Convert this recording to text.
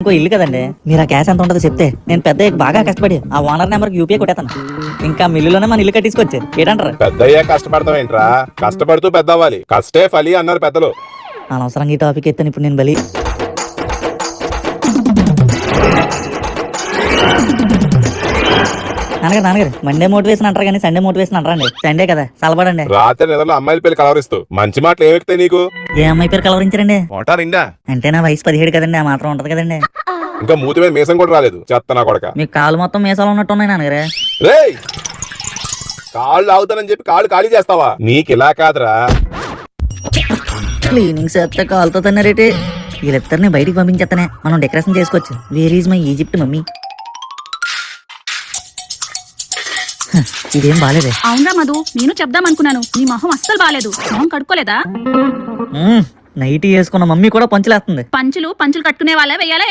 ఇంకో ఇల్లు కదండి. మీరు ఆ క్యాష్ ఎంత ఉంటుందో చెప్తే నేను పెద్ద బాగా కష్టపడి ఆ ఓనర్ నెంబర్కి యూపీఐ కొట్టేస్తాను. ఇంకా మిల్లులోనే మన ఇల్లు కట్టించుకోవచ్చు. ఏంటంటారు? పెద్దయ్యా కష్టపడతాం ఏంట్రా, కష్టపడుతూ పెద్ద అవ్వాలి. కష్టే ఫలి అన్నారు పెద్దలు. అనవసరంగా ఈ టాపిక్ ఎత్తాను ఇప్పుడు నేను బలి. నాన్నగారు మండే మోటివేషన్ అంటారు కానీ సండే మోటివేషన్ అంటారండి. సండే కదా చల్లబడండి. రాత్రి నిద్రలో అమ్మాయిల పేరు కలవరిస్తూ మంచి మాటలు ఏమెక్తాయి నీకు? ఏ అమ్మాయి పేరు కలవరించారండి? మోటారిందా అంటే నా వయసు 17 కదండి, ఆ మాత్రం ఉంటది కదండి. ఇంకా మూతి మీద మీసం కూడా రాలేదు, చెత్తనా కొడక. మీకు కాలు మొత్తం మీసాలు ఉన్నట్టు ఉన్నాయి నాన్నగారే. రేయ్, కాళ్ళు ఆగుతానని చెప్పి కాళ్ళు ఖాళీ చేస్తావా? నీకు ఇలా కాదురా. క్లీనింగ్ చేస్తే కాలుతో తన్నారేటి? వీళ్ళిద్దరిని బయటికి పంపించేస్తానే మనం డెకరేషన్ చేసుకోవచ్చు. Where is my Egypt mummy. ఇదేం బాలేదే. అవునరా మధు, నేను చెప్దాం అనుకున్నాను. నీ మొహం అస్సలు బాలేదు. మొహం కడుక్కోలేదా? నైటీ వేసుకున్న మమ్మీ కూడా పంచులేస్తుంది. పంచులు కట్టుకునే వాళ్ళే వెయ్యాలి.